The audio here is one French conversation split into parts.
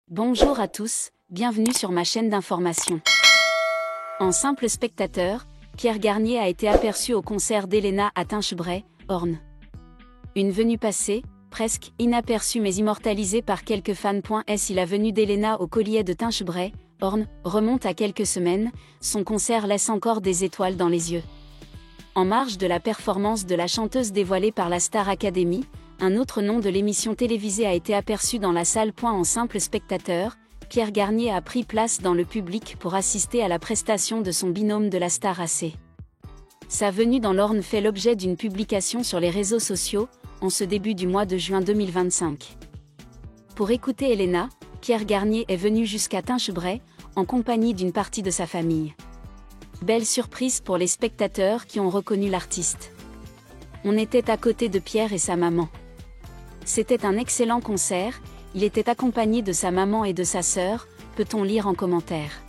Bonjour à tous, bienvenue sur ma chaîne d'information. En simple spectateur, Pierre Garnier a été aperçu au concert d'Elena à Tinchebray, Orne. Une venue passée, presque inaperçue mais immortalisée par quelques fans. Si la venue d'Elena au Collier de Tinchebray, Orne, remonte à quelques semaines, son concert laisse encore des étoiles dans les yeux. En marge de la performance de la chanteuse dévoilée par la Star Academy, un autre nom de l'émission télévisée a été aperçu dans la salle. En simple spectateur, Pierre Garnier a pris place dans le public pour assister à la prestation de son binôme de la Star AC. Sa venue dans l'Orne fait l'objet d'une publication sur les réseaux sociaux, en ce début du mois de juin 2025. Pour écouter Elena, Pierre Garnier est venu jusqu'à Tinchebray, en compagnie d'une partie de sa famille. Belle surprise pour les spectateurs qui ont reconnu l'artiste. On était à côté de Pierre et sa maman. C'était un excellent concert, il était accompagné de sa maman et de sa sœur, peut-on lire en commentaire.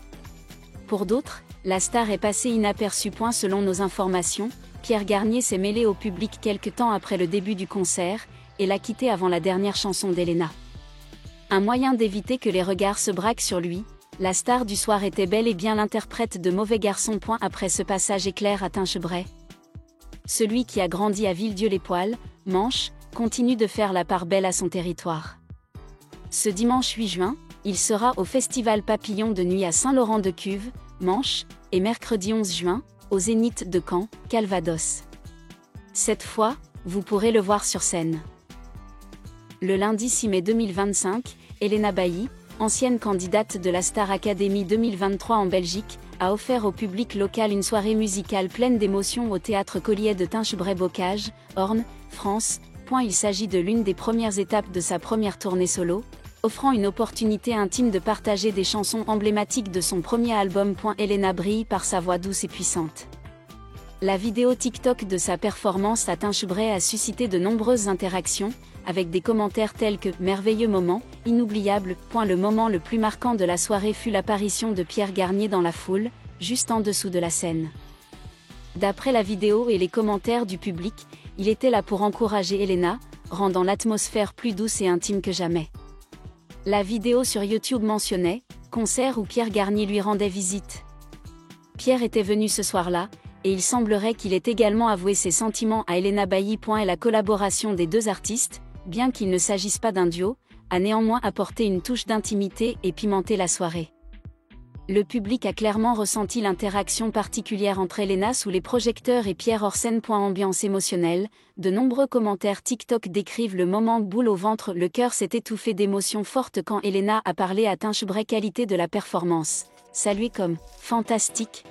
Pour d'autres, la star est passée inaperçue. Selon nos informations, Pierre Garnier s'est mêlé au public quelque temps après le début du concert, et l'a quitté avant la dernière chanson d'Elena. Un moyen d'éviter que les regards se braquent sur lui, la star du soir était bel et bien l'interprète de Mauvais Garçon. Après ce passage éclair à Tinchebray, celui qui a grandi à Villedieu-les-Poêles, Manche, continue de faire la part belle à son territoire. Ce dimanche 8 juin, il sera au Festival Papillon de Nuit à Saint-Laurent-de-Cuves, Manche, et mercredi 11 juin, au Zénith de Caen, Calvados. Cette fois, vous pourrez le voir sur scène. Le lundi 6 mai 2025, Elena Bailly, ancienne candidate de la Star Academy 2023 en Belgique, a offert au public local une soirée musicale pleine d'émotions au théâtre Collier de Tinchebray-Bocage, Orne, France. Il s'agit de l'une des premières étapes de sa première tournée solo, offrant une opportunité intime de partager des chansons emblématiques de son premier album. Elena brille par sa voix douce et puissante. La vidéo TikTok de sa performance à Tinchebray a suscité de nombreuses interactions, avec des commentaires tels que « merveilleux moment, inoubliable ». Le moment le plus marquant de la soirée fut l'apparition de Pierre Garnier dans la foule, juste en dessous de la scène. D'après la vidéo et les commentaires du public, il était là pour encourager Elena, rendant l'atmosphère plus douce et intime que jamais. La vidéo sur YouTube mentionnait « concert où Pierre Garnier lui rendait visite ». Pierre était venu ce soir-là, et il semblerait qu'il ait également avoué ses sentiments à Elena Bailly. Et la collaboration des deux artistes, bien qu'il ne s'agisse pas d'un duo, a néanmoins apporté une touche d'intimité et pimenté la soirée. Le public a clairement ressenti l'interaction particulière entre Elena sous les projecteurs et Pierre hors scène. Ambiance émotionnelle, de nombreux commentaires TikTok décrivent le moment boule au ventre. Le cœur s'est étouffé d'émotions fortes quand Elena a parlé à Tinchebray. Qualité de la performance, saluée comme « fantastique »,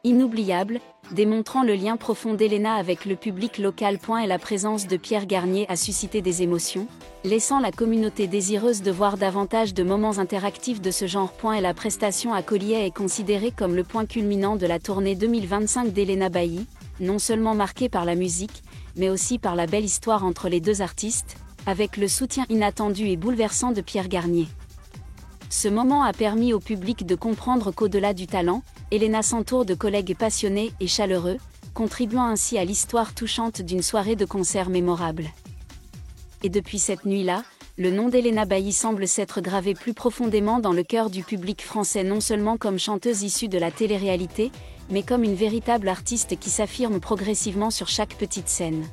inoubliable, démontrant le lien profond d'Elena avec le public local. Et la présence de Pierre Garnier a suscité des émotions, laissant la communauté désireuse de voir davantage de moments interactifs de ce genre. Et la prestation à Collier est considérée comme le point culminant de la tournée 2025 d'Elena Bailly, non seulement marquée par la musique, mais aussi par la belle histoire entre les deux artistes, avec le soutien inattendu et bouleversant de Pierre Garnier. Ce moment a permis au public de comprendre qu'au-delà du talent, Elena s'entoure de collègues passionnés et chaleureux, contribuant ainsi à l'histoire touchante d'une soirée de concert mémorable. Et depuis cette nuit-là, le nom d'Elena Bailly semble s'être gravé plus profondément dans le cœur du public français, non seulement comme chanteuse issue de la télé-réalité, mais comme une véritable artiste qui s'affirme progressivement sur chaque petite scène.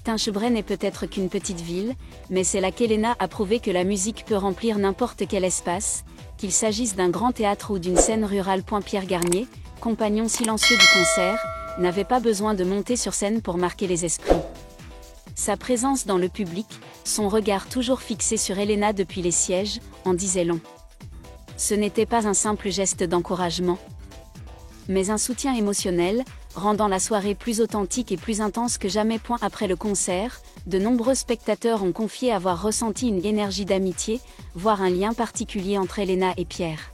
Tinchebray n'est peut-être qu'une petite ville, mais c'est là qu'Elena a prouvé que la musique peut remplir n'importe quel espace, qu'il s'agisse d'un grand théâtre ou d'une scène rurale. Pierre Garnier, compagnon silencieux du concert, n'avait pas besoin de monter sur scène pour marquer les esprits. Sa présence dans le public, son regard toujours fixé sur Elena depuis les sièges, en disait long. Ce n'était pas un simple geste d'encouragement, mais un soutien émotionnel, rendant la soirée plus authentique et plus intense que jamais. Après le concert, de nombreux spectateurs ont confié avoir ressenti une énergie d'amitié, voire un lien particulier entre Elena et Pierre.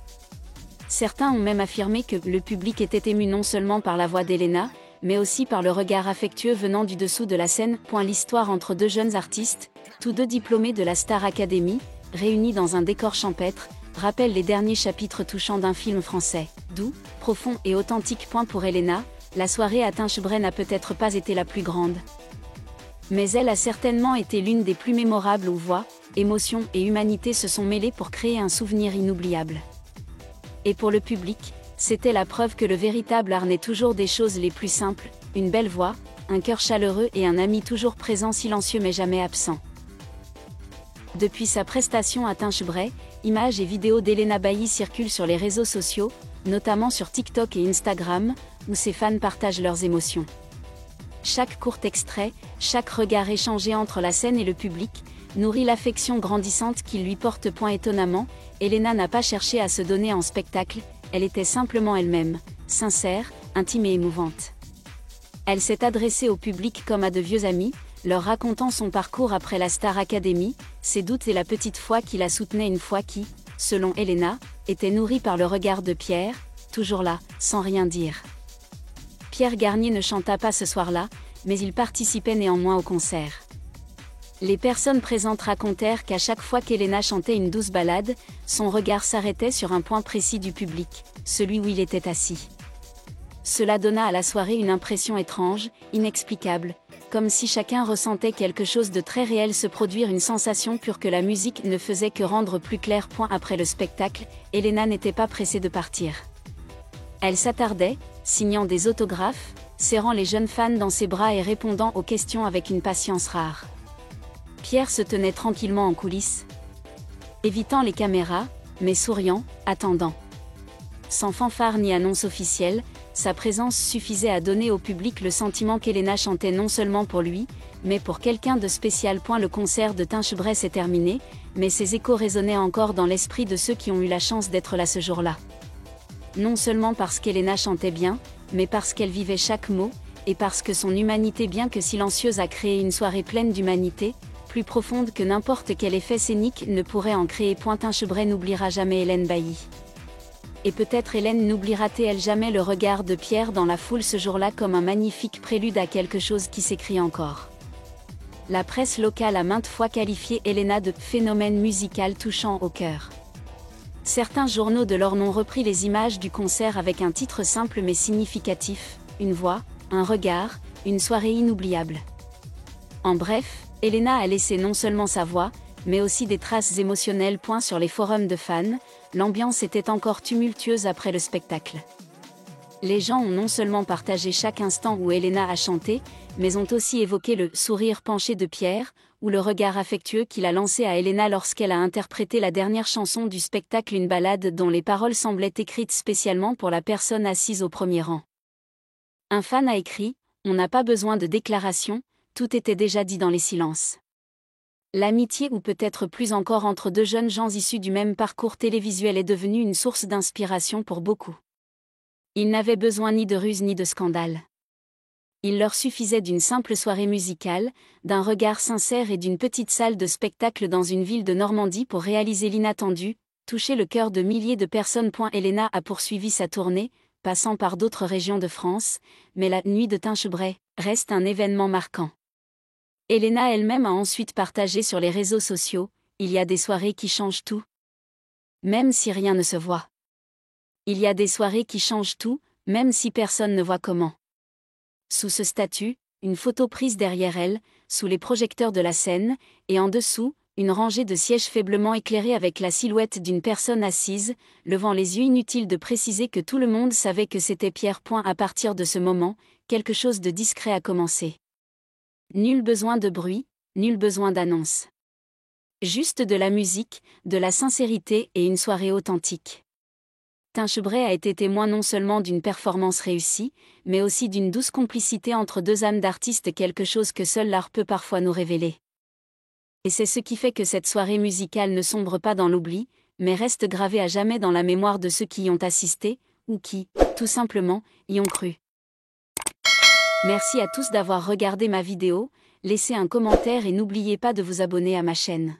Certains ont même affirmé que le public était ému non seulement par la voix d'Elena, mais aussi par le regard affectueux venant du dessous de la scène. L'histoire entre deux jeunes artistes, tous deux diplômés de la Star Academy, réunis dans un décor champêtre, rappelle les derniers chapitres touchants d'un film français. Doux, profond et authentique. Pour Elena, la soirée à Tinchebray n'a peut-être pas été la plus grande. Mais elle a certainement été l'une des plus mémorables où voix, émotion et humanité se sont mêlées pour créer un souvenir inoubliable. Et pour le public, c'était la preuve que le véritable art naît toujours des choses les plus simples, une belle voix, un cœur chaleureux et un ami toujours présent, silencieux mais jamais absent. Depuis sa prestation à Tinchebray, images et vidéos d'Elena Bailly circulent sur les réseaux sociaux, notamment sur TikTok et Instagram, où ses fans partagent leurs émotions. Chaque court extrait, chaque regard échangé entre la scène et le public, nourrit l'affection grandissante qu'il lui porte. Étonnamment, Elena n'a pas cherché à se donner en spectacle, elle était simplement elle-même, sincère, intime et émouvante. Elle s'est adressée au public comme à de vieux amis, leur racontant son parcours après la Star Academy, ses doutes et la petite foi qui la soutenait, une foi qui, selon Elena, était nourrie par le regard de Pierre, toujours là, sans rien dire. Pierre Garnier ne chanta pas ce soir-là, mais il participait néanmoins au concert. Les personnes présentes racontèrent qu'à chaque fois qu'Elena chantait une douce ballade, son regard s'arrêtait sur un point précis du public, celui où il était assis. Cela donna à la soirée une impression étrange, inexplicable, comme si chacun ressentait quelque chose de très réel se produire, une sensation pure que la musique ne faisait que rendre plus claire. Après le spectacle, Elena n'était pas pressée de partir. Elle s'attardait, signant des autographes, serrant les jeunes fans dans ses bras et répondant aux questions avec une patience rare. Pierre se tenait tranquillement en coulisses, évitant les caméras, mais souriant, attendant. Sans fanfare ni annonce officielle, sa présence suffisait à donner au public le sentiment qu'Elena chantait non seulement pour lui, mais pour quelqu'un de spécial. Le concert de Tinchebray s'est terminé, mais ses échos résonnaient encore dans l'esprit de ceux qui ont eu la chance d'être là ce jour-là. Non seulement parce qu'Elena chantait bien, mais parce qu'elle vivait chaque mot, et parce que son humanité, bien que silencieuse, a créé une soirée pleine d'humanité, plus profonde que n'importe quel effet scénique ne pourrait en créer. Tinchebray n'oubliera jamais Hélène Bailly. Et peut-être Hélène n'oubliera-t-elle jamais le regard de Pierre dans la foule ce jour-là, comme un magnifique prélude à quelque chose qui s'écrit encore. La presse locale a maintes fois qualifié Elena de « phénomène musical touchant au cœur ». Certains journaux de leur nom repris les images du concert avec un titre simple mais significatif, une voix, un regard, une soirée inoubliable. En bref, Elena a laissé non seulement sa voix, mais aussi des traces émotionnelles. Sur les forums de fans, l'ambiance était encore tumultueuse après le spectacle. Les gens ont non seulement partagé chaque instant où Elena a chanté, mais ont aussi évoqué le sourire penché de Pierre, ou le regard affectueux qu'il a lancé à Elena lorsqu'elle a interprété la dernière chanson du spectacle, une ballade dont les paroles semblaient écrites spécialement pour la personne assise au premier rang. Un fan a écrit « On n'a pas besoin de déclaration, tout était déjà dit dans les silences ». L'amitié, ou peut-être plus encore entre deux jeunes gens issus du même parcours télévisuel, est devenue une source d'inspiration pour beaucoup. Ils n'avaient besoin ni de ruse ni de scandale. Il leur suffisait d'une simple soirée musicale, d'un regard sincère et d'une petite salle de spectacle dans une ville de Normandie pour réaliser l'inattendu, toucher le cœur de milliers de personnes. Elena a poursuivi sa tournée, passant par d'autres régions de France, mais la nuit de Tinchebray reste un événement marquant. Elena elle-même a ensuite partagé sur les réseaux sociaux « Il y a des soirées qui changent tout. Même si rien ne se voit. Il y a des soirées qui changent tout, même si personne ne voit comment. » Sous ce statut, une photo prise derrière elle, sous les projecteurs de la scène, et en dessous, une rangée de sièges faiblement éclairés avec la silhouette d'une personne assise, levant les yeux. Inutile de préciser que tout le monde savait que c'était Pierre. À partir de ce moment, quelque chose de discret a commencé. Nul besoin de bruit, nul besoin d'annonce. Juste de la musique, de la sincérité et une soirée authentique. Tinchebray a été témoin non seulement d'une performance réussie, mais aussi d'une douce complicité entre deux âmes d'artistes, quelque chose que seul l'art peut parfois nous révéler. Et c'est ce qui fait que cette soirée musicale ne sombre pas dans l'oubli, mais reste gravée à jamais dans la mémoire de ceux qui y ont assisté, ou qui, tout simplement, y ont cru. Merci à tous d'avoir regardé ma vidéo, laissez un commentaire et n'oubliez pas de vous abonner à ma chaîne.